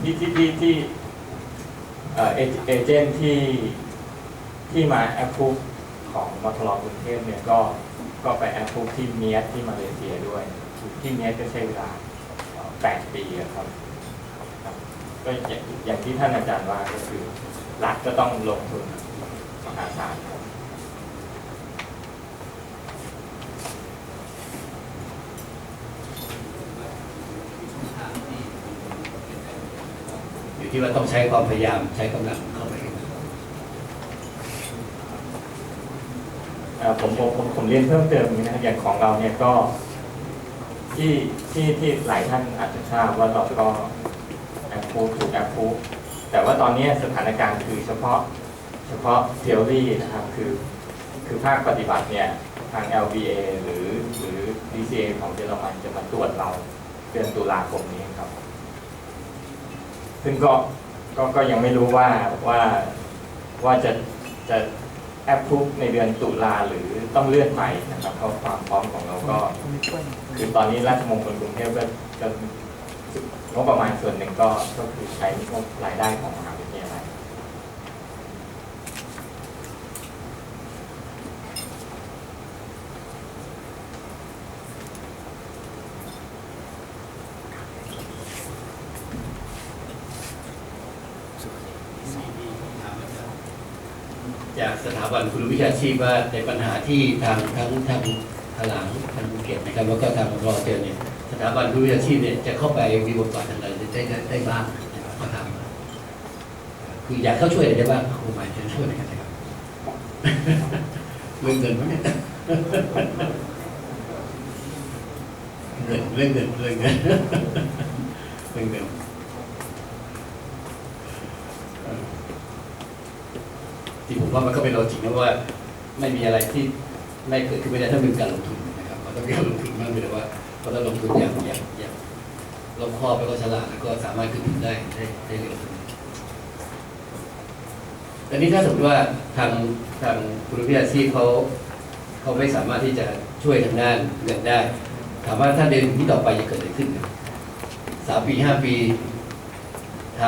ที่เอเจนต์ที่มาแอปพูฟของมทรกรุงเทพเนี่ยก็ไปแอปพูฟที่เมียสที่มาเลเซียด้วยที่เมียสก็ใช้เวลา8 ปีครับก็อย่างที่ท่านอาจารย์ว่าก็คือรัฐก็ต้องลงทุนมหาศาลอยู่ที่ว่าต้องใช้ความพยายามใช้กำลังเข้าไปผมเรียนเพิ่มเติมนี้นะครับอย่างของเราเนี่ยก็ที่หลายท่านอาจจะทราบว่าเราก็แอปพูถูกแอปพูแต่ว่าตอนนี้สถานการณ์คือเฉพาะเทอรี่นะครับคือภาคปฏิบัติเนี่ยทาง LBA หรือ DCA ของเยอรมันจะมาตรวจเราเดือนตุลาคมนี้ครับซึ่งก็ยังไม่รู้ว่าจะแอปพูในเดือนตุลาหรือต้องเลื่อนใหม่นะครับเพราะความพร้อมของเราก็คือตอนนี้ราชมงคลกรุงเทพก็งบประมาณส่วนหนึ่งก็คือใช้งบรายได้ของมหาวิทยาลัยจากสถาบันคุณวิชาชีพว่าในปัญหาที่ทั้งถลางทางภูเก็ตนะครับแล้วก็ทางรอเจอเนี่ยสถาบันคุณวิชาชีพเนี่ยจะเข้าไปมีบทบาททางใดได้บ้างก็ทำคืออยากเข้าช่วยอะไรได้บ้างครูหมายจะช่วยอะไรกันนะครับเรื่องเงินมั้งเนี่ยเรื่องเงินที่ผมว่ามันก็เป็นโลจิกนะว่าไม่มีอะไรที่ไม่เกิดขึ้นไม่ได้ถ้ามีการลงทุนนะครับมันต้องมีการลงทุนมากเลยว่าเพราะถ้าลงทุนอย่างรอบคอบแล้วก็ฉลาดแล้วก็สามารถขึ้นทุนได้เร็วแต่นี้ถ้าสมมติว่าทางคุณวิทยาชีพเขาไม่สามารถที่จะช่วยทางด้านเงินได้ถามว่าถ้าเดินที่ต่อไปจะเกิดอะไรขึ้น3 ปี 5 ปีท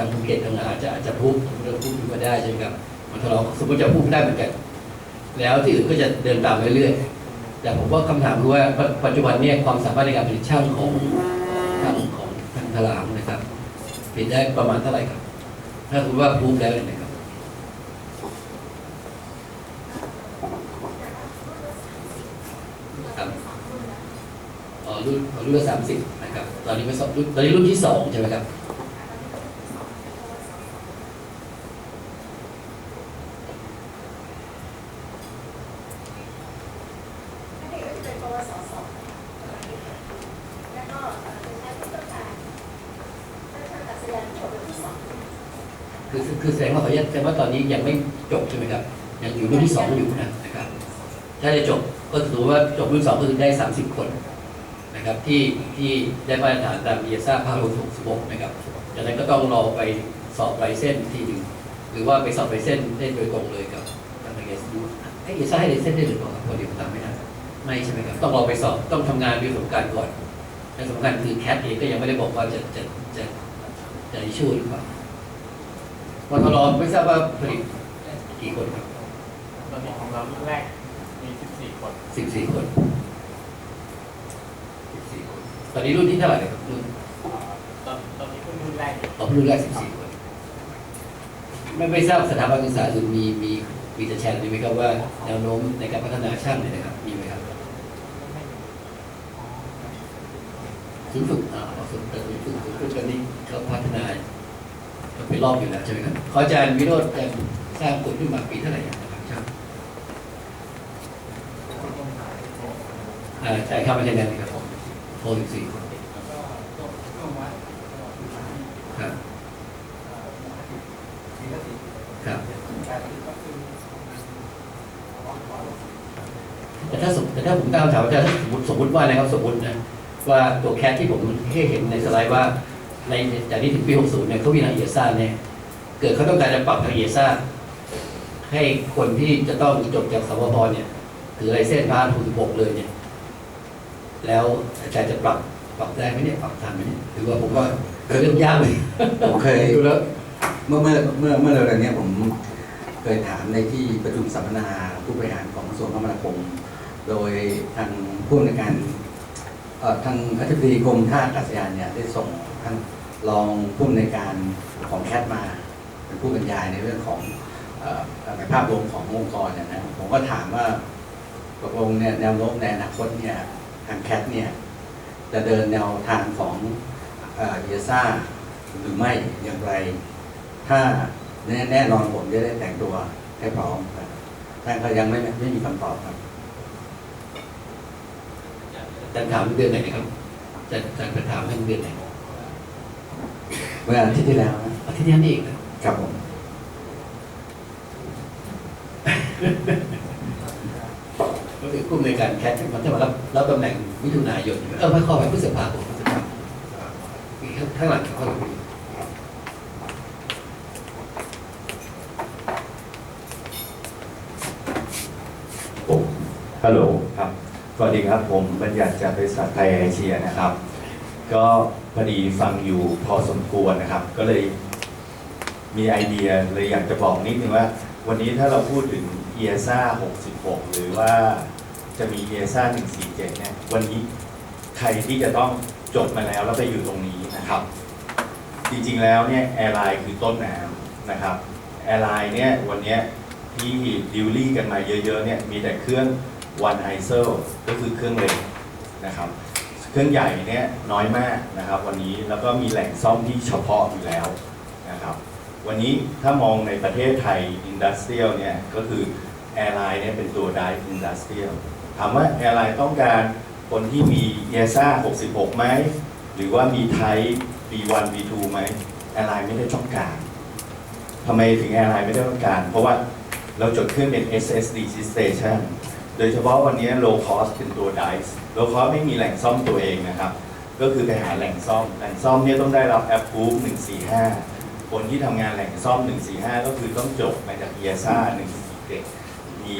างภูเก็ตทางอาจจะพูดมาได้ใช่ไหมครับมันทะเลาะสมมติจะพูดได้เหมือนกันแล้วที่อื่นก็จะเดินตามเรื่อยๆแต่ผมว่าคำถามคือว่าปัจจุบันเนี่ยความสามารถในการผลิตช่างของทางถลางนะครับผลิตได้ประมาณเท่าไหร่ครับถ้าคุณว่าพูดได้เลยนะครับรุ่นละ30นะครับตอนนี้รุ่นที่2ใช่ไหมครับคือแสดงว่าตอนนี้ยังไม่จบใช่ไหมครับยังอยู่รุ่นที่2อยู่นะครับถ้าจะจบก็ถือว่าจบรุ่น2ก็คือได้30 คนนะครับที่ได้มาตรฐานตามEASAภาค66นะครับจากนั้นก็ต้องรอไปสอบไลเซนส์ทีหนึ่งหรือว่าไปสอบไลเซนส์ได้โดยตรงเลยกับทางEASAให้ไลเซนส์ได้หรือเปล่าครับพอดีผมจำไม่ได้ไม่ใช่ไหมครับต้องรอไปสอบต้องทำงานมีประสบการณ์ก่อนและสำคัญคือแคทเองก็ยังไม่ได้บอกว่าจะอิชชูหรือเปล่ามทรไม่ทราบว่าผลิตกี่คนครับตอนนี้ของเรารุ่นแรกมี14 คน14 คนตอนนี้รุ่นที่เท่าไหร่ครับรุ่นตอนนี้รุ่นแรกรุ่นแรก14 คนไม่ทราบสถาบันศึกษาอื่นมีจะแชร์ไหมครับว่าแนวโน้มในการพัฒนาช่างเนี่ยนะครับมีไหมครับศูนย์ฝึกตอนนี้เขาพัฒนาเป็นรอบอยู่แล้วใช่ไหมครับขออาจารย์วิโรจน์จะสร้างคนขึ้นมาปีเท่าไหร่นะครับช่างใช่ครับไม่ใช่แน่ครับผม64 คนครับแต่ถ้าผมตั้งคำถามว่าถ้าสมมติว่านะครับสมมตินะว่าตัวแคทที่ผมเห็นในสไลด์ว่าในจากนี้ถึงปี60เนี่ยเขาวินาเอียซ่าเนี่ยเกิดเขาต้องการจะปรับทางเอียซ่าให้คนที่จะต้องจบจากสวพเนี่ยถือไลเซนส์พาร์ท66เลยเนี่ยแล้วอาจารย์จะปรับได้ไหมเนี่ยปรับทันไหมเนี่ยหรือว่าผมว่า เรื่องยากเลย ผมเคย ดูแล้ว เมื่อเร็วๆนี้ผมเคยถามในที่ประชุมสัมมนาผู้บริหารของกระทรวงคมนาคมโดยทางผู้อำนวยการทางอธิบดีกรมท่าอากาศยานเนี่ยได้ส่งท่านรองผู้อำนวยการของแคทมาเป็นผู้บรรยายในเรื่องของในภาพรวมขององค์กรเนี่ยนะผมก็ถามว่าตกลงเนี่ยแนวโน้มในอนาคตเนี่ยทางแคทเนี่ยจะเดินแนวทางของเอซ่าหรือไม่อย่างไร ถ้าแน่นอนผมจะได้แต่งตัวให้พร้อมครับท่านก็ยังไม่มีคำตอบครับ จะถามเดือนไหนนะครับจะไปถามท่านเดือนไหน เมื่ออาทิตย์ที่แล้วนะ อาทิตย์นี้นี่เองนะครับ ผม ก็คือผู้อำนวยการแคทมันจะมารับตำแหน่งมิถุนายนไม่เข้าไปพฤษภาคมข้างหลังเขา ฮัลโหลครับ สวัสดีครับ ผมบัญญัติจากบริษัทไทยเอเชียนะครับ ก็พอดีฟังอยู่พอสมควรนะครับ ก็เลยมีไอเดียเลยอยากจะบอกนิดนึงว่า วันนี้ถ้าเราพูดถึง EASA 66 หรือว่าจะมี EASA 147 เนี่ย วันนี้ใครที่จะต้องจบมาแล้วไปอยู่ตรงนี้นะครับ จริงๆแล้วเนี่ยแอร์ไลน์คือต้นน้ำนะครับ แอร์ไลน์เนี่ยวันนี้ที่ดิวลี่กันมาเยอะๆเนี่ยมีแต่เครื่องวันไอเซลก็คือเครื่องเล็กนะครับเครื่องใหญ่เนี่ยน้อยมากนะครับวันนี้แล้วก็มีแหล่งซ่อมที่เฉพาะอยู่แล้วนะครับวันนี้ถ้ามองในประเทศไทยอินดัสเทรียลเนี่ยก็คือแอร์ไลน์เนี่ยเป็นตัวดิฟอินดัสเทรียลถามว่าแอร์ไลน์ต้องการคนที่มี EASA 66 ไหมหรือว่ามีไทย B1 B2 ไหมแอร์ไลน์ไม่ได้ต้องการทำไมถึงแอร์ไลน์ไม่ได้ต้องการเพราะว่าเราจดเครื่องเป็น SSD Station โดยเฉพาะวันนี้ low cost เป็นตัว DICE low cost ไม่มีแหล่งซ่อมตัวเองนะครับก็คือไปหาแหล่งซ่อมเนี่ยต้องได้รับ approve 145 คนที่ทำงานแหล่งซ่อม 145 ก็คือต้องจบมาจาก EASA 147มี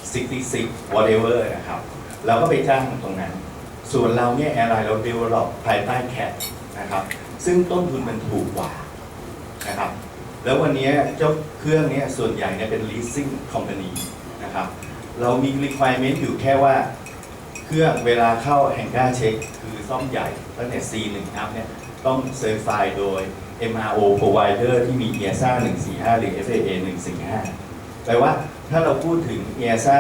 66 whatever นะครับเราก็ไปจ้างตรงนั้นส่วนเราเนี่ยแอร์ไลน์เรา develop ภายใต้ CAT นะครับซึ่งต้นทุนมันถูกกว่านะครับแล้ววันนี้เจ้าเครื่องนี้ส่วนใหญ่เนี่ยเป็น leasing company นะครับเรามี requirement อยู่แค่ว่าเครื่องเวลาเข้าแห่งก้าเช็คคือซ่อมใหญ่ตั้งแต่ C1 อัพเนี่ยต้อง certify โดย MRO provider ที่มี EASA 145 หรือ FAA 145แปลว่าถ้าเราพูดถึง EASA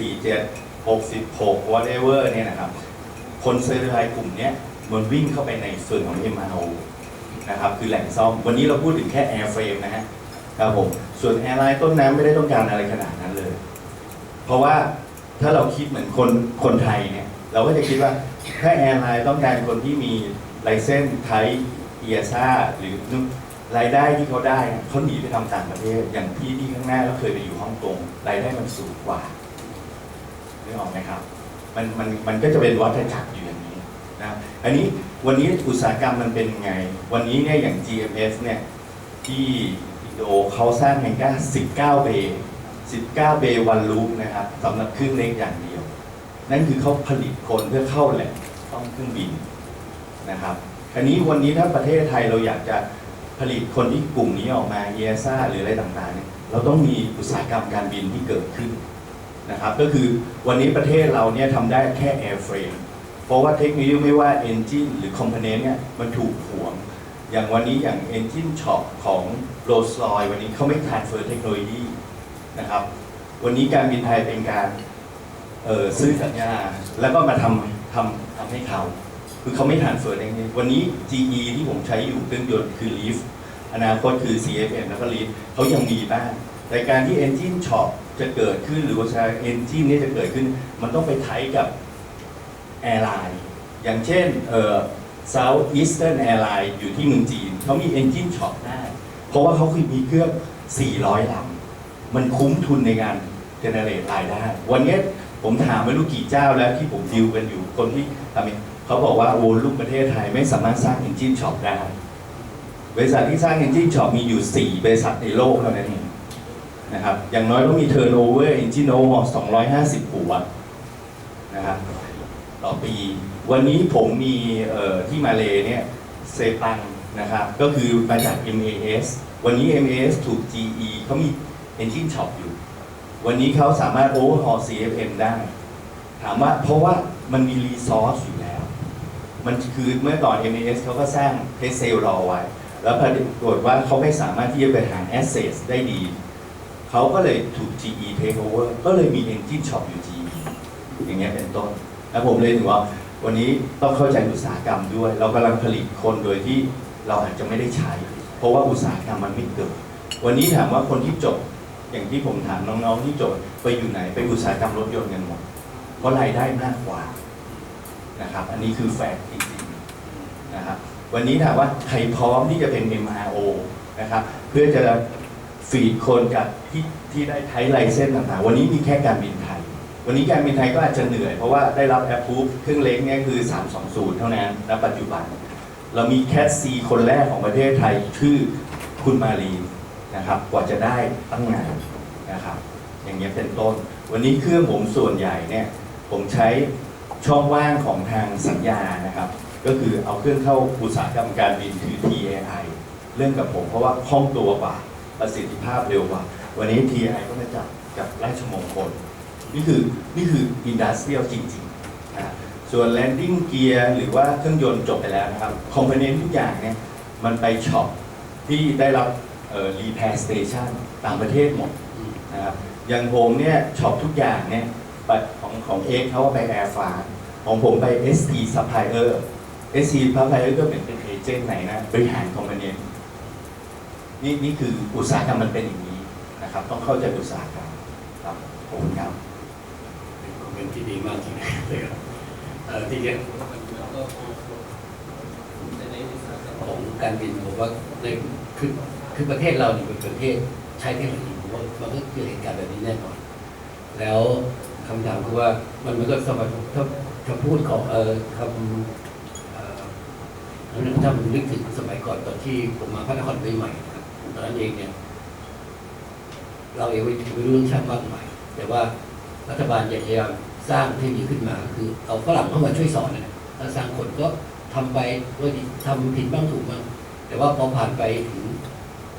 147 66 whatever เนี่ยนะครับคน certify กลุ่มเนี้ยมันวิ่งเข้าไปในส่วนของ MROนะครับคือแหล่งซ่อมวันนี้เราพูดถึงแค่ airframe นะฮะครับผมส่วนแอร์ไลน์ต้นน้ำไม่ได้ต้องการอะไรขนาดนั้นเลยเพราะว่าถ้าเราคิดเหมือนคนไทยเนี่ยเราก็จะคิดว่าถ้าแอร์ไลน์ต้องการคนที่มีไลเซนส์ไทย EASA หรือรายได้ที่เขาได้เขาหนีไปทำต่างประเทศอย่างพี่ที่ข้างหน้าก็เคยไปอยู่ฮ่องกงรายได้มันสูงกว่านึกออกไหมครับมันก็จะเป็นวัฏจักรอยู่อย่างนี้นะอันนี้วันนี้อุตสาหกรรมมันเป็นไงวันนี้เนี่ยอย่าง GMS เนี่ยที่อินโดเขาสร้างแฮงก้า19 เบย์19 เบย์วันลูปนะครับสำหรับเครื่องเล็กอย่างเดียวนั่นคือเขาผลิตคนเพื่อเข้าแหล่งซ่อมเครื่องบินนะครับอันนี้วันนี้ถ้าประเทศไทยเราอยากจะผลิตคนที่กลุ่มนี้ออกมา EASA หรืออะไรต่างๆเนี่ยเราต้องมีอุตสาหกรรมการบินที่เกิดขึ้นนะครับก็คือวันนี้ประเทศเราเนี่ยทำได้แค่ airframe เพราะว่าเทคโนโลยีไม่ว่า engine หรือ component เนี่ยมันถูกหวงอย่างวันนี้อย่าง engine shop ของ Rolls-Royce วันนี้เขาไม่ transfer เทคโนโลยีนะครับวันนี้การบินไทยเป็นการซื้อสัญญาแล้วก็มาทำให้เขาคือเขาไม่ transfer เทคโนโลยีวันนี้ GE ที่ผมใช้อยู่เครื่องยนต์คือ Leaf อนาคตคือ CFM แล้วก็ Leaf เขายังมีบ้างแต่การที่ engine shop จะเกิดขึ้นหรือว่า engine นี้จะเกิดขึ้นมันต้องไปไทยกับแอร์ไลน์อย่างเช่นSouth Eastern Airlines อยู่ที่เมืองจีนเขามี engine shop ได้เพราะว่าเขาคือมีเครื่อง400 ลำมันคุ้มทุนในการ generate รายได้วันนี้ผมถามไม่รู้กี่เจ้าแล้วที่ผมดิวกันอยู่คนที่ทำเขาบอกว่าโอ้ลูกประเทศไทยไม่สามารถสร้าง engine shop ได้บริษัทที่สร้าง engine shop มีอยู่4บริษัทในโลกเท่านั้นเองนะครับอย่างน้อยต้องมี turnover engine overhaul 250 หัวนะครับ ต่อปี วันนี้ผมมีที่มาเลเนี่ยเซปังนะครับก็คือมาจาก MAS วันนี้ MAS ถูก GE เขามี Engine Shop อยู่ วันนี้เขาสามารถ overhaul CFM ได้ ถามว่าเพราะว่ามันมี resource อยู่แล้ว มันคือเมื่อก่อน MAS เขาก็สร้าง test cell รอไว้ แล้วปรากฏว่าเขาไม่สามารถที่จะไปหา assets ได้ดี เขาก็เลยถูก GE take over ก็เลยมี Engine Shop อยู่ GE อย่างเงี้ยเป็นต้น แล้วผมเลยถือว่าวันนี้ต้องเข้าใจอุตสาหกรรมด้วย เรากำลังผลิตคนโดยที่เราอาจจะไม่ได้ใช้ เพราะว่าอุตสาหกรรมมันไม่เกิด วันนี้ถามว่าคนที่จบอย่างที่ผมถามน้องๆที่จบไปอยู่ไหนไปอุตสาหกรรมรถยนต์กันหมด เพราะรายได้มากกว่านะครับ อันนี้คือแฟกต์จริงๆนะครับ วันนี้ถามว่าใครพร้อมที่จะเป็น MRO นะครับเพื่อจะฟีดคนกับที่ได้ไทยไลเซนส์ต่างๆวันนี้มีแค่การบินไทย วันนี้การบินไทยก็อาจจะเหนื่อยเพราะว่าได้รับแอปพูฟเครื่องเล็กเนี่ยคือ 320 เท่านั้นณปัจจุบัน เรามีแคทซีคนแรกของประเทศไทยชื่อคุณมารีนะครับกว่าจะได้ตั้งนานนะครับอย่างเงี้ยเป็นต้น วันนี้เครื่องผมส่วนใหญ่เนี่ยผมใช้ช่องว่างของทางสัญญานะครับก็คือเอาเครื่องเข้าอุตสาหกรรมการบินคือ TAI เรื่องกับผมเพราะว่าคล่องตัวกว่าประสิทธิภาพเร็วกว่าวันนี้ TAI ก็มาจับกับราชมงคลนี่คืออินดัสเทรียลจริงๆนะส่วน landing gear หรือว่าเครื่องยนต์จบไปแล้วนะครับคอมโพเนนต์ทุกอย่างเนี่ยมันไปช็อปที่ได้รับrepair station ต่างประเทศหมดนะครับอย่างผมเนี่ยช็อปทุกอย่างเนี่ยของเอ็กเขาไปแอร์ฟาของผมไป ST Supplier ST Supplier ก็เป็นเอเจนต์ไหนนะบริหารคอมโพเนนต์นี่คืออุตสาหกรรมมันเป็นอย่างนี้นะครับต้องเข้าใจอุตสาหกรรมครับผมครับ เป็นคอมเมนต์ที่ดีมากจริงๆเลยครับที่เรียกของการบินผมว่าในคือประเทศเราเนี่ยเป็นประเทศใช้เทคโนโลยีผมว่ามันก็เกิดเหตุการณ์แบบนี้แน่นอนแล้วคำถามคือว่ามันก็สมัยถ้าพูดของคำถ้ามันนึกถึงสมัยก่อนตอนที่ผมมาพระนครใหม่ๆนะครับตอนนั้นเองเนี่ยเราเองไม่รู้เรื่องช่างมากมายแต่ว่ารัฐบาลพยายามสร้างเทคโนโลยีขึ้นมาคือเอาฝรั่งเข้ามาช่วยสอนนะแล้วสร้างคนก็ทำไปด้วยทำผิดบ้างถูกบ้างแต่ว่าพอผ่านไปถึง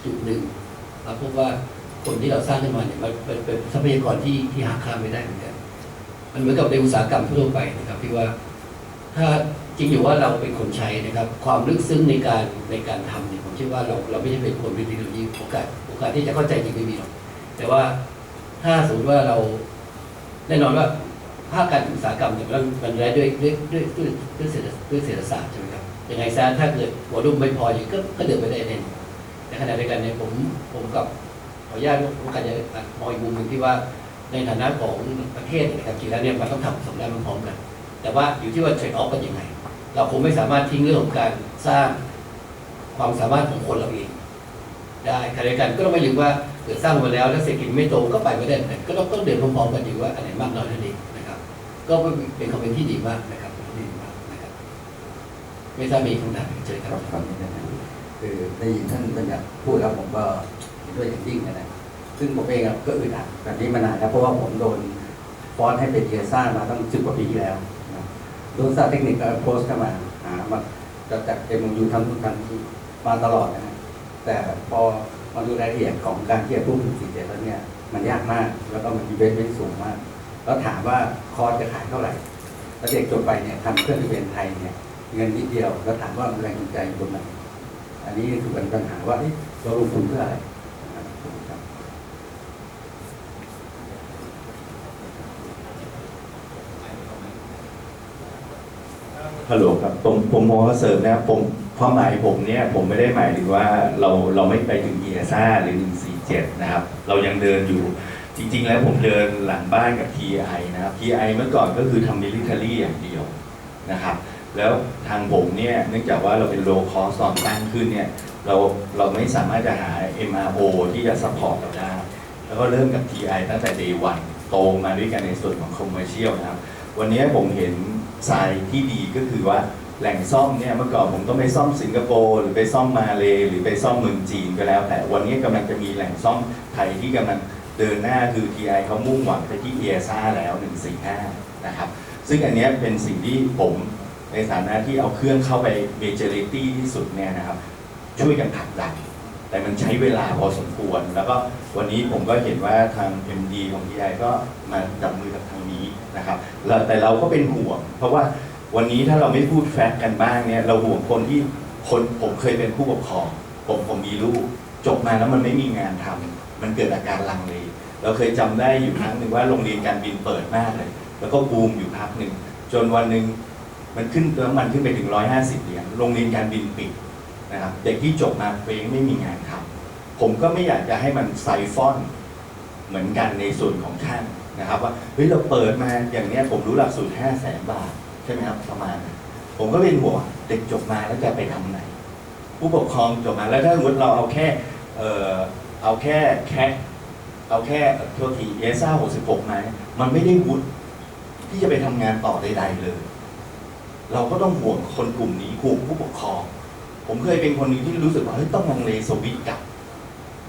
จุดหนึ่งเราพบว่าคนที่เราสร้างขึ้นมาเนี่ยมันเป็นทรัพยากรที่หาค่าไม่ได้เหมือนกันมันเหมือนกับในอุตสาหกรรมทั่วไปนะครับที่ว่าถ้าจริงอยู่ว่าเราเป็นคนใช้นะครับความลึกซึ้งในการทำเนี่ยผมเชื่อว่าเราไม่ใช่เป็นคนวิทย์เทคโนโลยีโอกาสที่จะเข้าใจจริงไม่มีหรอกแต่ว่าถ้าสมมติว่าเราแน่นอนว่าภาคการอุตสาหกรรมเนี่ยมันได้ด้วยเศรษฐศาสตร์ใช่ไหมครับยังไงซะถ้าเกิดหัวรุ่มไม่พออย่างก็เดินไปได้แน่ในขณะเดียวกันเนี่ยผมกับขออนุญาตผมการจะมองอีกมุมหนึ่งที่ว่าในฐานะของประเทศนะครับจริงแล้วเนี่ยมันต้องทำสองด้านพร้อมกันแต่ว่าอยู่ที่ว่าเทรดออฟกันยังไงเราคงไม่สามารถทิ้งเรื่องของการสร้างความสามารถของคนเราเองได้ขณะเดียวกันก็ต้องไม่ลืมว่าเกิดสร้างมาแล้วเศรษฐกิจไม่โตก็ไปไม่ได้ก็ต้องเดินพร้อมๆกันอยู่ว่าอันไหนมากน้อยเท่านี้นะครับก็เป็นคอมเมนต์ที่ดีมากนะครับดีมากนะครับไม่ทราบมีคำถามเชิญครับ คือได้ยินท่านบัญญัติพูดแล้วผมก็เห็นด้วยอย่างยิ่งนะซึ่งผมเองก็อึดอัดแบบนี้มานานแล้วเพราะว่าผมโดนฟอนให้เป็นเอซ่ามาตั้ง10 กว่าปีแล้วโดนซาเทคนิคก็โพสต์เข้ามาหามาจากเอ็มยูทำทุกครั้งมาตลอดนะฮะแต่พอมาดูรายละเอียดของการที่จะพูดถึง47แล้วเนี่ยมันยากมากแล้วก็มันมีเบนสูงมากแล้วถามว่าคอร์สจะขายเท่าไหร่แล้วเด็กจบไปเนี่ยทำเครื่องบินไทยเนี่ยเงินนิดเดียวแล้วถามว่าแรงจูงใจอยู่ตรงไหนอันนี้คือเป็นปัญหาว่าเราลงทุนเพื่ออะไรฮัลโหลครับผมมองว่าเสริมนะครับความหมายผมเนี่ยผมไม่ได้หมายถึงว่าเราไม่ไปถึง EASA หรือ147นะครับเรายังเดินอยู่จริงๆแล้วผมเดินหลังบ้านกับ TI นะครับ TI เมื่อก่อนก็คือทำ military อย่างเดียวนะครับแล้วทางผมเนี่ยเนื่องจากว่าเราเป็น low cost ตอนตั้งขึ้นเนี่ยเราไม่สามารถจะหา MRO ที่จะ support เราได้แล้วก็เริ่มกับ TI ตั้งแต่ day 1โตมาด้วยกันในส่วนของ commercial นะครับวันนี้ผมเห็นทรายที่ดีก็คือว่าแหล่งซ่อมเนี่ยเมื่อก่อนผมต้องไปซ่อมสิงคโปร์หรือไปซ่อมมาเลหรือไปซ่อมเมืองจีนก็แล้วแต่วันนี้กำลังจะมีแหล่งซ่อมไทยที่กำลังเดินหน้าคือ TI เขามุ่งหวังไปที่ EASA แล้ว145นะครับ ซึ่งอันเนี้ยเป็นสิ่งที่ผมในฐานะที่เอาเครื่องเข้าไป majority ที่สุดเนี่ยนะครับช่วยกันผลักดันแต่มันใช้เวลาพอสมควรแล้วก็วันนี้ผมก็เห็นว่าทาง MD ของ TI ก็มาจับมือกับทางนี้นะครับแต่เราก็เป็นห่วงเพราะว่าวันนี้ถ้าเราไม่พูดแฟกต์กันบ้างเนี่ยเราห่วงคนที่ผมเคยเป็นผู้ปกครองผมมีลูกจบมาแล้วมันไม่มีงานทำมันเกิดอาการลังเลเราเคยจำได้อยู่ครั้งหนึ่งว่าโรงเรียนการบินเปิดมากเลยแล้วก็บูมอยู่พักหนึ่งจนวันหนึ่งมันขึ้นไปถึง150 เหรียญโรงเรียนการบินปิดนะครับเด็กที่จบมาเองไม่มีงานทำผมก็ไม่อยากจะให้มันไซฟอนเหมือนกันในส่วนของท่านนะครับว่าเฮ้ยเราเปิดมาอย่างเนี้ยผมรู้หลักสูตร500,000 บาทใช่ไหมครับประมาณผมก็เป็นห่วงเด็กจบมาแล้วจะไปทำไหนผู้ปกครองจบมาแล้วถ้าสมมติเราเอาแค่โทษทีESA 66มามันไม่ได้วุฒิที่จะไปทำงานต่อใดๆเลยเราก็ต้องห่วงคนกลุ่มนี้ห่วงผู้ปกครองผมเคยเป็นคนหนึ่งที่รู้สึกว่าเฮ้ยต้องลังเลสวิตช์กลับ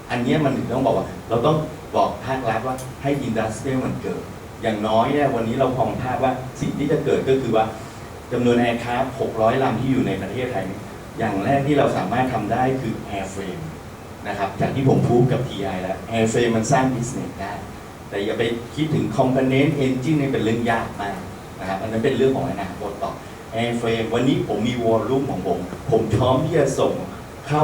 อันนี้มันถึงต้องบอกว่าเราต้องบอกภาครัฐว่าให้อินดัสเทรียลมันเกิดอย่างน้อยเนี่ยวันนี้เรามองภาพว่าสิ่งที่จะเกิดก็คือว่าจำนวนแอร์คราฟต์600 ลำที่อยู่ในประเทศไทยอย่างแรกที่เราสามารถทำได้คือแอร์เฟรมนะครับจากที่ผมพูดกับ TI แล้วแอร์เฟรมมันสร้างบิสเนสได้แต่อย่าไปคิดถึงคอมโพเนนต์เอนจินนี่เป็นเรื่องยากมากนะครับอันนั้นเป็นเรื่องของอนาคตต่อแอร์เฟรมวันนี้ผมมีวอลลุ่มของผมพร้อมที่จะส่งเข้า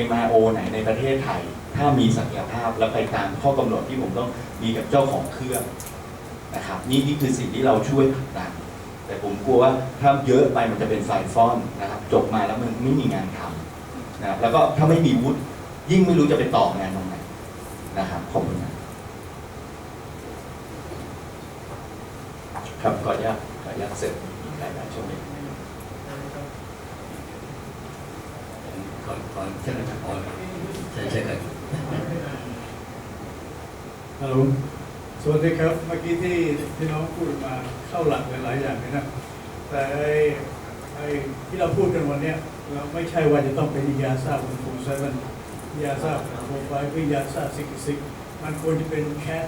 MRO ไหนในประเทศไทยถ้ามีศักยภาพและไปตามข้อกำหนดที่ผมต้องมีกับเจ้าของเครื่องนะครับนี่คือสิ่งที่เราช่วยผลักดันแต่ผมกลัวว่าถ้าเยอะไปมันจะเป็นไฟฟ้อนนะครับจบมาแล้วมันไม่มีงานทำนะครับแล้วก็ถ้าไม่มีวุฒิยิ่งไม่รู้จะไปต่องานตรงไหนนะครับขอบคุณนะครับขออนุญาตเสร็จรายงานช่วงนี้ก่อนเช่นนั้นก่อนใช่กัน ฮัลโหลสวัสดีครับเมื่อกี้ที่น้องพูดมาเข้าหลักหลายๆอย่างเลยนะแต่ไอ้ที่เราพูดกันวันนี้เราไม่ใช่ว่าจะต้องเป็นยาซา147ยาซา145หรือยาซา66มันควรจะเป็นแคท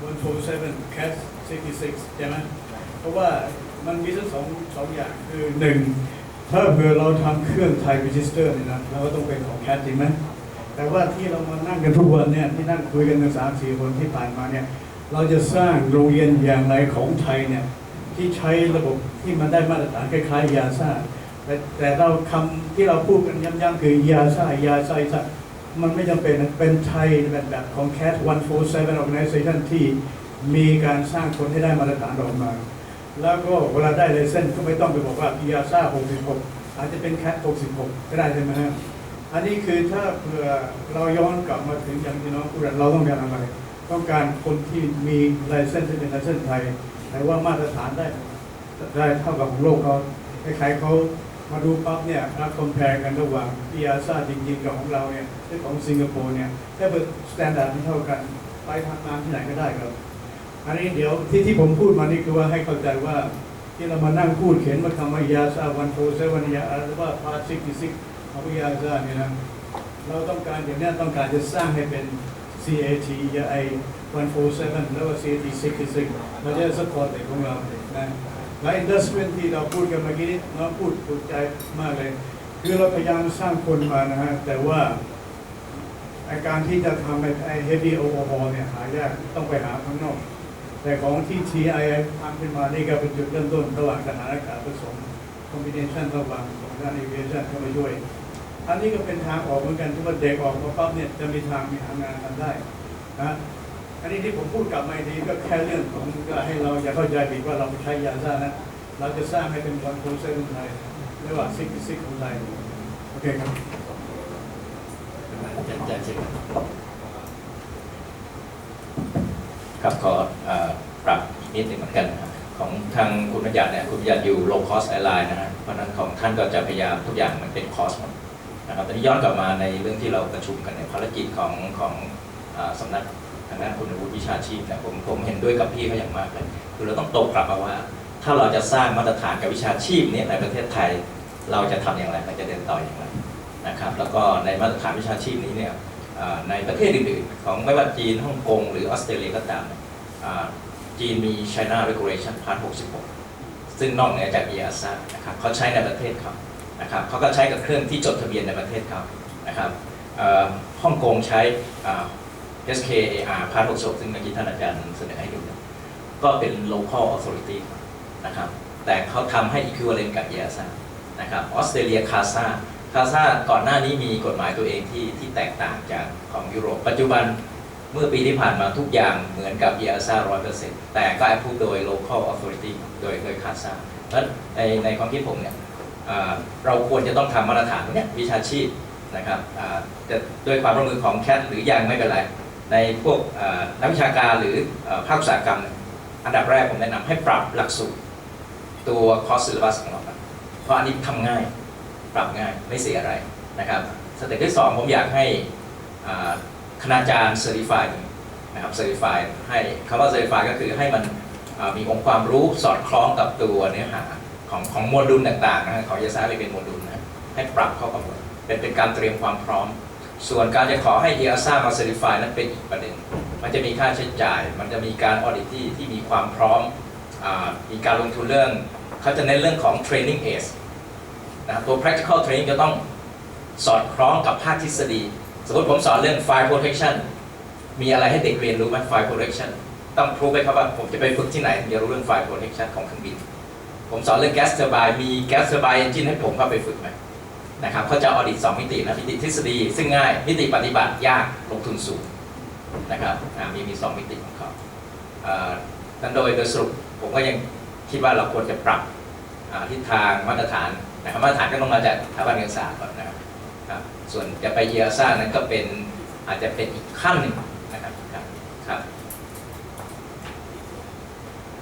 147แคท66ใช่ไหมเพราะว่ามันมีทั้งสองอย่างคือหนึ่งถ้าเผื่อเราทำเครื่องไทยรีจิสเตอร์เนี่ยนะเราก็ต้องเป็นของแคทจริงไหมแต่ว่าที่เรามานั่งกันทุกวันเนี่ยที่นั่งคุยกันกัน3-4 คนที่ผ่านมาเนี่ยเราจะสร้างโรงเรียนอย่างไรของไทยเนี่ยที่ใช้ระบบที่มันได้มาตรฐานคล้ายๆยาซ่าแต่เราคำที่เราพูดกันย้ำๆคือยาซ่ามันไม่จำเป็นเป็นไทยแบบของ CAT 147 Organization ที่มีการสร้างคนให้ได้มาตรฐานออกมาแล้วก็เวลาได้ไลเซนส์ก็ไม่ต้องไปบอกว่ายาซ่า66อาจจะเป็น CAT 66ก็ได้ใช่ไหมครับอันนี้คือถ้าเผื่อเราย้อนกลับมาถึงอย่างที่น้องพูดเราต้องการอะไรต้องการคนที่มีไลเซนส์ที่เป็นไลเซนส์ไทยแต่ว่ามาตรฐานได้เท่ากับของโลกเขาคล้ายๆเขามาดูปั๊บเนี่ยถ้าคอมเพลกันระหว่างพิอาซาจริงๆกับของเราเนี่ยที่ของสิงคโปร์เนี่ยถ้าเป็นสแตนดาร์ดที่เท่ากันไปทำงานที่ไหนก็ได้ครับอันนี้เดี๋ยวที่ผมพูดมานี่คือว่าให้เข้าใจว่าที่เรามานั่งพูดเขียนมาคำว่ายาซา147ยาหรือว่าพาซิกของพิอาซาเนี่ยนะเราต้องการอย่างนี้ต้องการจะสร้างให้เป็น CAT ยาไอ147แล้วก็ CAT 66เราจะสปอร์ตเด็กของเรานะและอินดัสเทรียลที่เราพูดกันเมื่อกี้นี้เราพูดถูกใจมากเลยคือเราพยายามสร้างคนมานะฮะแต่ว่าการที่จะทำไอ้ heavy overhaul เนี่ยหายากต้องไปหาข้างนอกแต่ของที่ TI ทำขึ้นมานี่ก็เป็นจุดเริ่มต้นระหว่างทหารอากาศผสม combination ระหว่างของด้าน aviation เข้ามาช่วยอันนี้ก็เป็นทางออกเหมือนกันที่ว่าเด็กออกมาปั๊บเนี่ยจะมีทางงานทำได้นะอันนี้ที่ผมพูดกลับมาดีก็แค่เรื่องของให้เราอย่าเข้าใจผิดว่าเราใช้ยาซ่านะเราจะสร้างให้เป็นวันโปรเซสของไทยเรียกว่าซิกของไทยโอเคครับครับขอปรับอีกนิดหนึ่งเหมือนกันนะครับของทางคุณบัญญัติเนี่ยคุณบัญญัติอยู่ low cost airline นะฮะเพราะนั้นของท่านก็จะพยายามทุกอย่างมันเป็น cost หมดนะครับแต่ที่ย้อนกลับมาในเรื่องที่เราประชุมกันในภารกิจของสำนักทางด้านคุณวุฒิวิชาชีพเนี่ยผมเห็นด้วยกับพี่เขาอย่างมากเลยคือเราต้องโตกลับมาว่าถ้าเราจะสร้างมาตรฐานกับวิชาชีพเนี่ยในประเทศไทยเราจะทำอย่างไรเราจะเดินต่ออย่างไรนะครับแล้วก็ในมาตรฐานวิชาชีพนี้เนี่ยในประเทศอื่นๆของไม่ว่าจีนฮ่องกงหรือออสเตรเลียก็ตามจีนมี China Regulation Part 66 ซึ่งนอกเหนือจาก EASA นะครับเขาใช้ในประเทศเขานะครับเขาก็ใช้กับเครื่องที่จดทะเบียนในประเทศเขานะครับฮ่องกงใช้ SKAR Part 66ซึ่งเมื่อกี้ท่านอาจารย์เสนอให้ดูก็เป็น local authority นะครับแต่เขาทำให้ equivalent กับ EASA นะครับออสเตรเลีย CASA ก่อนหน้านี้มีกฎหมายตัวเองที่แตกต่างจากของยุโรปปัจจุบันเมื่อปีที่ผ่านมาทุกอย่างเหมือนกับ EASA 100%แต่ก็ approve โดย local authority โดย CASA เพราะในความคิดผมเนี่ยเราควรจะต้องทำมาตรฐานเนี่ยวิชาชีพนะครับจะด้วยความร่วมมือของแคทหรือยังไม่เป็นไรในพวกนักวิชาการหรือภาคอุตสาหกรรมอันดับแรกผมแนะนำให้ปรับหลักสูตรตัว course syllabus ของเราเพราะอันนี้ทำง่ายปรับง่ายไม่เสียอะไรนะครับสเต็ปที่ 2ผมอยากให้คณาจารย์ certify นะครับ certify ให้คำว่า certify ก็คือให้มันมีองค์ความรู้สอดคล้องกับตัวเนื้อหาของโมดูลต่างๆนะของยาซาเป็นโมดูลนะให้ปรับเข้ากับเป็นการเตรียมความพร้อมส่วนการจะขอให้ EASA มา certify นั้นเป็นอีกประเด็นมันจะมีค่าใช้จ่ายมันจะมีการ audit ที่มีความพร้อมมีการลงทุนเรื่องเขาจะเน้นเรื่องของ training aids นะตัว practical training จะต้องสอดคล้องกับภาคทฤษฎีสมมติผมสอนเรื่อง fire protection มีอะไรให้เด็กเรียนรู้ไหม fire protection ต้องพรูฟไปครับว่าผมจะไปฝึกที่ไหนถึงจะรู้เรื่อง fire protection ของเครื่องบินผมสอนเรื่อง gas turbine มี gas turbine engine ให้ผมเข้าไปฝึกไหมนะครับเขาจะออดิต2มิตินะมิติทฤษฎีซึ่งง่ายมิติปฏิบัติยากลงทุนสูงนะครับมี2มิติของเขานั้นโดยสรุปผมก็ยังคิดว่าเราควรจะปรับทิศทางมาตรฐานนะครับมาตรฐานก็ต้องมาจากสถาบันการศึกษาก่อนนะครับส่วนจะไป EASA นั้นก็เป็นอาจจะเป็นอีกขั้นหนึ่งนะครับครับ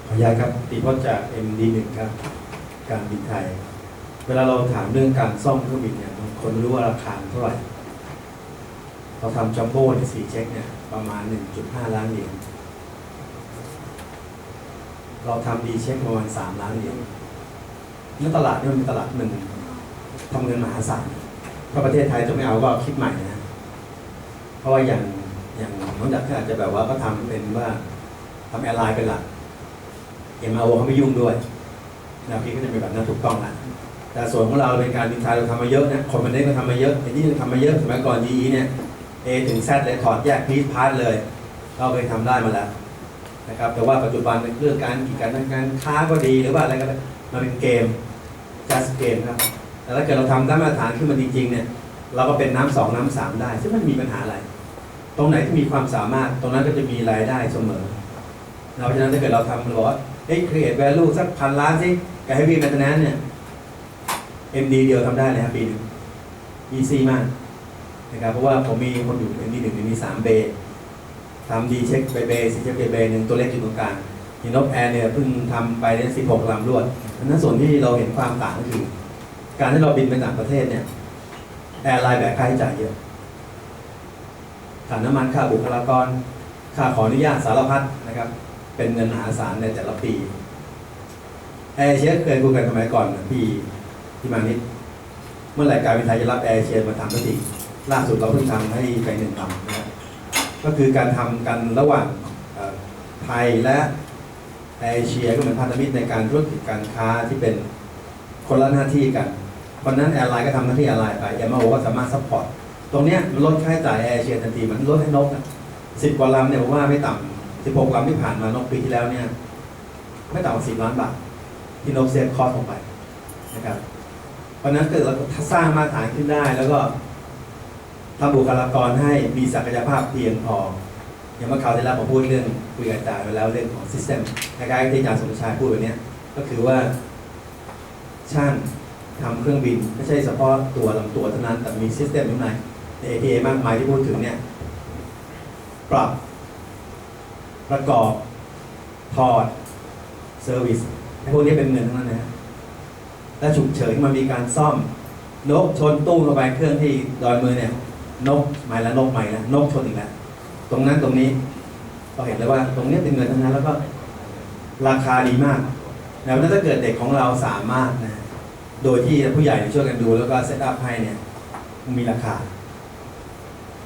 ขออนุญาตครับติพจน์จาก MD1 ครับการบินไทยเวลาเราถามเรื่องการซ่อมเครื่องบินเนี่ยบางคนไม่รู้ว่าราคาเท่าไหร่เราทำจัมโบ้ใน4เช็คเนี่ยประมาณ 1.5 ล้านเหรียญเราทำดีเช็คประมาณ3 ล้านเหรียญแล้วตลาดนี่มันเป็นตลาดหนึ่งทำเงินมหาศาลถ้าประเทศไทยจะไม่เอาก็คิดใหม่นะเพราะว่าอย่างน้องจักรอาจจะแบบว่าก็ทำเป็นว่าทำแอร์ไลน์เป็นหลักMRO เขาไม่ยุ่งด้วยแนวคิดก็จะเป็นแบบนั้นถูกต้องนะแต่ส่วนของเราเป็นการบินไทยเราทำมาเยอะนะคนมันได้ก็ทำมาเยอะไอ้นี่ทำมาเยอะสมัยก่อน GE เนี่ย A ถึง Z เลยถอดแยกพีซพาร์ทเลยเราเคยทำได้มาแล้วนะครับแต่ว่าปัจจุบันเรื่องการการค้าก็ดีหรือว่าอะไรก็ได้มันเป็นเกม just เกมครับแต่ถ้าเกิดเราทำได้มาตรฐานขึ้นมาจริงๆเนี่ยเราก็เป็นน้ำ 2 น้ำ 3ได้ซึ่งไม่มีปัญหาอะไรตรงไหนที่มีความสามารถตรงนั้นก็จะมีรายได้เสมอเพราะฉะนั้นถ้าเกิดเราทำเราบอกว่าcreate value สัก1,000 ล้านสิกับ heavy maintenance เนี่ย MD เดียวทำได้เลยครับปีหนึ่ง easy มากนะครับเพราะว่าผมมีคนอยู่ MD1 มี3เบย์ทำดีเช็คเบย์ซีเช็คเบย์หนึ่งตัวเล็กอยู่ตรงกลางฮีนกแอร์เนี่ยเพิ่งทำไปได้16 ลำรวดอันนั้นส่วนที่เราเห็นความต่างก็คือการที่เราบินไปต่างประเทศเนี่ยแอร์ไลน์แบกค่าใช้จ่ายเยอะค่าน้ำมันค่าบุคลากรค่าขออนุญาตสารพัดนะครับเป็นเงินมหาศาลในแต่ละปีแอร์เอเชียเคยคุยกันสมัยก่อนที่มานิดเมื่อไหร่การบินไทยจะรับแอร์เอเชียมาทำสักทีล่าสุดเราเพิ่งทำให้ไป1 ลำนะครับก็คือการทำกันระหว่างไทยและแอร์เอเชียก็เหมือนพันธมิตรในการธุรกิจการค้าที่เป็นคนละหน้าที่กันเพราะนั้นแอร์ไลน์ก็ทำหน้าที่แอร์ไลน์ไปMROก็สามารถซัพพอร์ตตรงนี้มันลดค่าใช้จ่ายแอร์เอเชียทันทีมันลดให้นก10 กว่าลำเนี่ยผมว่าไม่ต่ำ16 ลำที่ผ่านมานกปีที่แล้วเนี่ยไม่ต่ำกว่า10 ล้านบาทที่นกเซฟคอสลงไปนะครับเพราะนั้นเกิดเราสร้างมาตรฐานขึ้นได้แล้วก็ทำบุคลากรให้มีศักยภาพเพียงพออย่างเมื่อคราวที่แล้วผมพูดเรื่องคุยกับอาจารย์ไปแล้วเรื่องของซิสเต็มคล้ายๆที่อาจารย์สมชายพูดแบบนี้ก็คือว่าช่างทำเครื่องบินไม่ใช่เฉพาะตัวลำตัวเท่านั้นแต่มีซิสเต็มอยู่ใน APA มากมายที่พูดถึงเนี่ยปรับประกอบถอดเซอร์วิสพวกนี้เป็นเงินทั้งนั้นนะและฉุกเฉินมันมีการซ่อมนกชนตู้เข้าไปเครื่องที่ดอยมือเนี่ยนกใหม่ละนกใหม่ละนกชนอีกแล้วตรงนั้นตรงนี้เราเห็นเลยว่าตรงนี้เป็นเงินทั้งนั้นแล้วก็ราคาดีมากแล้วถ้าเกิดเด็กของเราสามารถนะโดยที่ผู้ใหญ่ช่วยกันดูแล้วก็เซตอัพให้เนี่ยมีราคา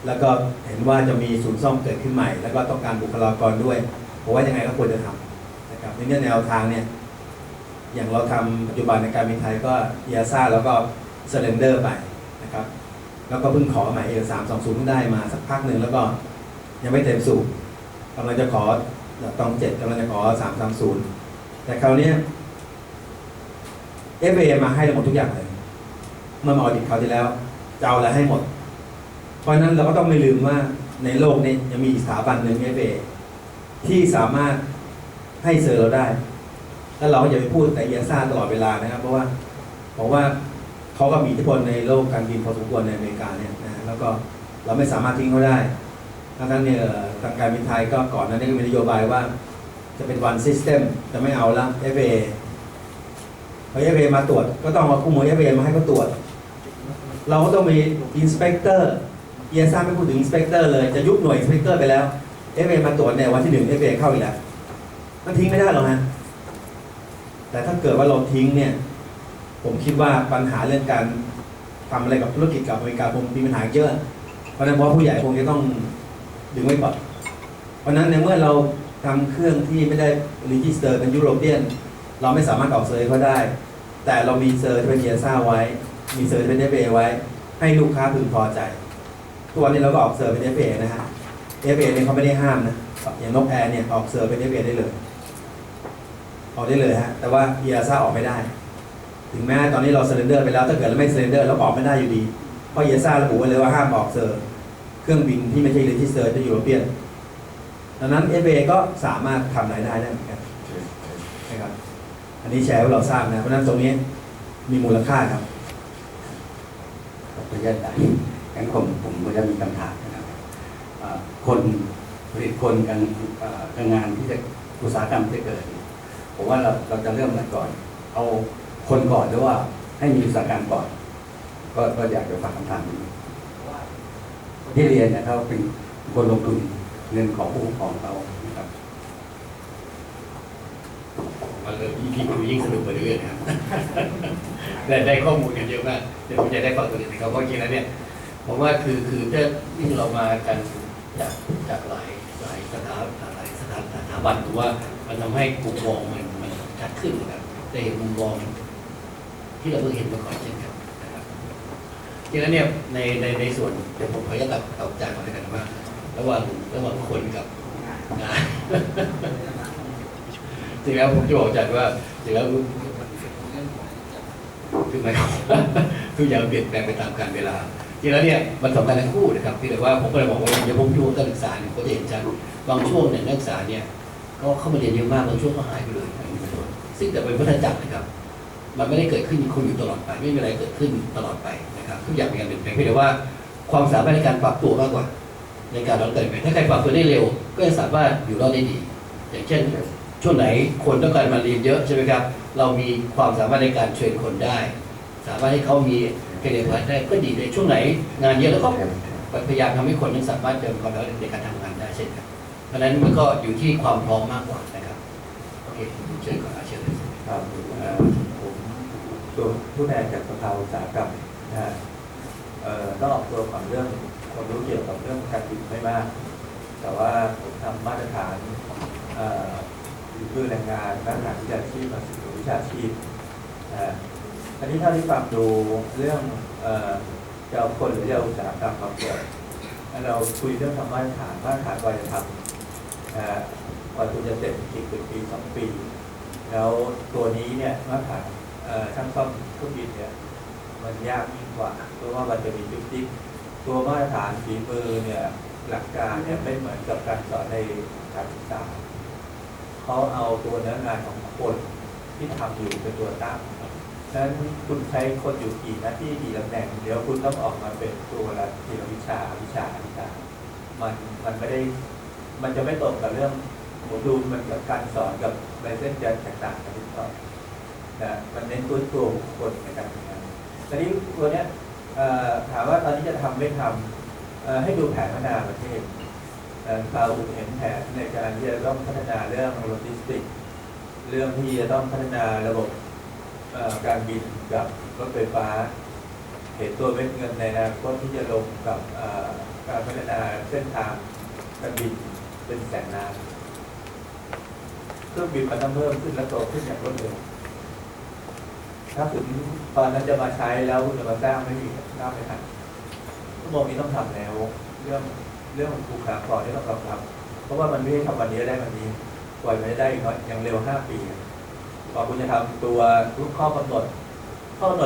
แล้วก็เห็นว่าจะมีศูนย์ซ่อมเกิดขึ้นใหม่แล้วก็ต้องการบุคลากรด้วยเพราะว่ายังไงก็ควรจะทำนะครับในแนวทางเนี่ย อย่างเราทำปัจจุบันในการบินไทยก็เอียซ่าแล้วก็เซเลนเดอร์ไปนะครับแล้วก็เพิ่งขอหมายเอก320เพิ่งได้มาสักพักหนึ่งแล้วก็ยังไม่เต็มสูบกำลังจะขอตอง7กำลังจะขอ330แต่คราวนี้ FAA มาให้เราหมดทุกอย่างเลยเมื่อมาออดิตคราวที่แล้วจะเอาอะไรให้หมดเพราะฉะนั้นเราก็ต้องไม่ลืมว่าในโลกนี้ยังมีสถาบันหนึ่ง FAA ที่สามารถให้เซอร์เราได้แล้วเราก็อย่าไปพูดแต่เอียซ่าตลอดเวลานะครับเพราะว่าเขาก็มีอิทธิพลในโลกการบินพอสมควรในอเมริกาเนี่ยนะแล้วก็เราไม่สามารถทิ้งเขาได้ทั้งนั้นเนี่ยทางการบินไทยก็ก่อนหน้านี้ก็มีนโยบายว่าจะเป็น one system จะไม่เอาละ FAA พอ FAA มาตรวจก็ต้องมาคู่มือ FAA มาให้เขาตรวจเราก็ต้องมี inspector เอียซ่าไม่พูดถึง inspector เลยจะยุบหน่วย inspector ไปแล้ว FAA มาตรวจเนี่ยวันที่1 FAA เข้าอีกแล้วมันทิ้งไม่ได้หรอกฮะแต่ถ้าเกิดว่าเราทิ้งเนี่ยผมคิดว่าปัญหาเรื่องการทำอะไรกับธุรกิจกับอเมริกาคงมีปัญหาเยอะเพราะนั้นเพราะผู้ใหญ่คงจะต้องดึงไว้ก่อนเพราะนั้นในเมื่อเราทำเครื่องที่ไม่ได้รีจิสเตอร์เป็นยุโรเปียนเราไม่สามารถออกเซอร์เขาได้แต่เรามีเซอร์ที่เป็นเอียซ่าไว้มีเซอร์ที่เป็น FAA ไว้ให้ลูกค้าพึงพอใจตัวนี้เราก็ออกเซอร์เป็น FAA นะฮะ FAA เนี่ยเขาไม่ได้ห้ามนะอย่างนกแอร์เนี่ยออกเซอร์เป็น FAA ได้เลยออกได้เลยฮะแต่ว่าเอียซ่าออกไม่ได้ถึงแม้ตอนนี้เราเซเลนเดอร์ไปแล้วถ้าเกิดเราไม่เซเลนเดอร์เราออกไม่ได้อยู่ดีเพราะเอียซ่าระบุไว้เลยว่าห้ามออกเซอร์เครื่องบินที่ไม่ใช่รีจิสเตอร์จะยุโรเปียนดังนั้น FAA ก็สามารถทำรายได้เหมือนกันนะครับอันนี้แชร์ให้เราทราบนะเพราะฉะนั้นตรงนี้มีมูลค่าครับ ขออนุญาตได้งั้นผมก็จะมีคำถามนะครับคนผลิตคนการงานที่จะอุตสาหกรรมที่จะเกิดผมว่าเราจะเริ่มอะไรก่อนเอาคนก่อนหรือว่าให้มีอุตสาหกรรมก่อนก็อยากจะฝากคำถามนี้ที่เรียนเนี่ยเขาเป็นคนลงทุนเงินของผู้ปกครองเขานะครับ มันเลยยิ่งคุยยิ่งสนุกไปเรื่อยๆนะครับ ได้ข้อมูลกันเยอะมากเดี๋ยวผมจะได้ฟังตัวนี้นะครับเพราะจริงแล้วเนี่ยผมว่าคือถ้ายิ่งเรามากันจากหลายสถาบันถือว่ามันทำให้มุมมองมันชัดขึ้นนะครับได้เห็นมุมมองที่เราเพิ่งเห็นมาก่อนเช่นกันนะครับจริงแล้วเนี่ยในส่วนเดี๋ยวผมขออนุญาตตอบจากก่อนเลยกันว่าระหว่างคนกับงาน จริงแล้วผมจะบอกจัดว่าจริงแล้วถึงไหมครับ ทุกอย่างเปลี่ยนแปลงไปตามกาลเวลาจริงแล้วเนี่ยมันสำคัญทั้งคู่นะครับที่แต่ว่าผมก็เลยบอกว่าอย่าผมดูการศึกษาเนี่ยก็จะเห็นชัดบางช่วงเนี่ยนักศึกษาเนี่ยก็เข้ามาเรียนเยอะมากบางช่วงก็หายไปเลยซึ่งแต่เป็นวัฏจักรนะครับมันไม่ได้เกิดขึ้นคุณอยู่ตลอดไปไม่มีอะไรเกิดขึ้นตลอดไปนะครับทุกอย่างมีการเปลี่ยนแปลงเพียงแต่ว่าความสามารถในการปรับตัวมากกว่าในการรอดเติมไปถ้าใครปรับตัวได้เร็วก็จะสามารถอยู่รอดได้ดีอย่างเช่นช่วงไหนคนต้องการมาเรียนเยอะใช่ไหมครับเรามีความสามารถในการเทรนคนได้สามารถให้เขามีเกณฑ์ผ่านได้ก็ดีในช่วงไหนงานเยอะแล้วก็พยายามทำให้คนนั้นสามารถเจอความสามารถในการทำงานได้เช่นกันเพราะฉะนั้นมันก็อยู่ที่ความพร้อมมากกว่านะครับโอเคเชิญก่อนเชิญเลยครับผมตัวผู้แทนจากสภาอุตสาหกรรมนะฮะต้องออกตัวของเรื่องความรู้เกี่ยวกับเรื่องการบินไม่มากแต่ว่าผมทำมาตรฐานคือแรงงานมาตรฐานวิชาชีพมาสู่วิชาชีพอันนี้เท่าที่ฟังดูเรื่องจะเอาคนหรือจะเอาอุตสาหกรรมมาเกิดเราคุยเรื่องทำมาตรฐานกว่าจะทำกว่าคุณจะเสร็จอีก1 ปี 2 ปีแล้วตัวนี้เนี่ยมาตรฐานช่างซ่อมเครื่องบินเนี่ยมันยากยิ่งกว่าเพราะว่ามันจะมีจุดจิ๊กตัวมาตรฐานฝีมือเนี่ยหลักการเนี่ยไม่เหมือนกับการสอนในการศึกษาเขาเอาตัวเนื้องานของคนที่ทำอยู่เป็นตัวตั้งฉะนั้นคุณใช้คนอยู่กี่หน้าที่กี่ตำแหน่งเดี๋ยวคุณต้องออกมาเป็นตัวละทีละวิชามันไม่ได้มันจะไม่ตรงกับเรื่องผมดูมันกับการสอนกับไลเซนส์จะแตกต่างกันนิดหน่อยนะมันเน้นตัวบุคคลในการทำงานทีนี้ตัวเนี้ยถามว่าตอนนี้จะทำไม่ทำให้ดูแผนพัฒนาประเทศเราเห็นแผนในการที่จะต้องพัฒนาเรื่องโลจิสติกส์เรื่องที่จะต้องพัฒนาระบบการบินกับรถไฟฟ้าเห็นตัวเม็ดเงินในอนาคตที่จะลงกับการพัฒนาเส้นทางการบินเป็นแสนล้านเครื่องบินมันต้องเพิ่มขึ้นและโตขึ้นอย่างรวดเร็ว ถ้าถึงตอนนั้นจะมาใช้แล้วจะมาสร้างไม่มีสร้างไม่ทันชั่วโมงนี้ต้องทำแล้วเรื่องบุคลากรที่ต้องรองรับ เพราะว่ามันไม่ได้ทำวันนี้ได้วันนี้ปล่อยไม่ได้อีกอย่างเร็ว5 ปีกว่าคุณจะทำตัวรูปข้อกำหนด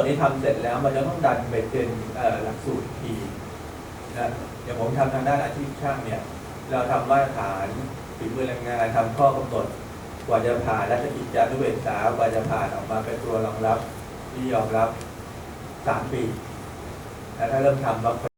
นี้ทำเสร็จแล้วมันจะต้องดันไปเป็นหลักสูตรทีนะอย่างผมทำทางด้านอาชีพช่างเนี่ยเราทำมาตรฐานฝีมือแรงงานทำข้อกำหนดกว่าจะผ่านราชกิจจานุเบกษากว่าจะผ่านออกมาเป็นตัวรองรับที่ยอมรับ3 ปีแต่ถ้าเริ่มทำ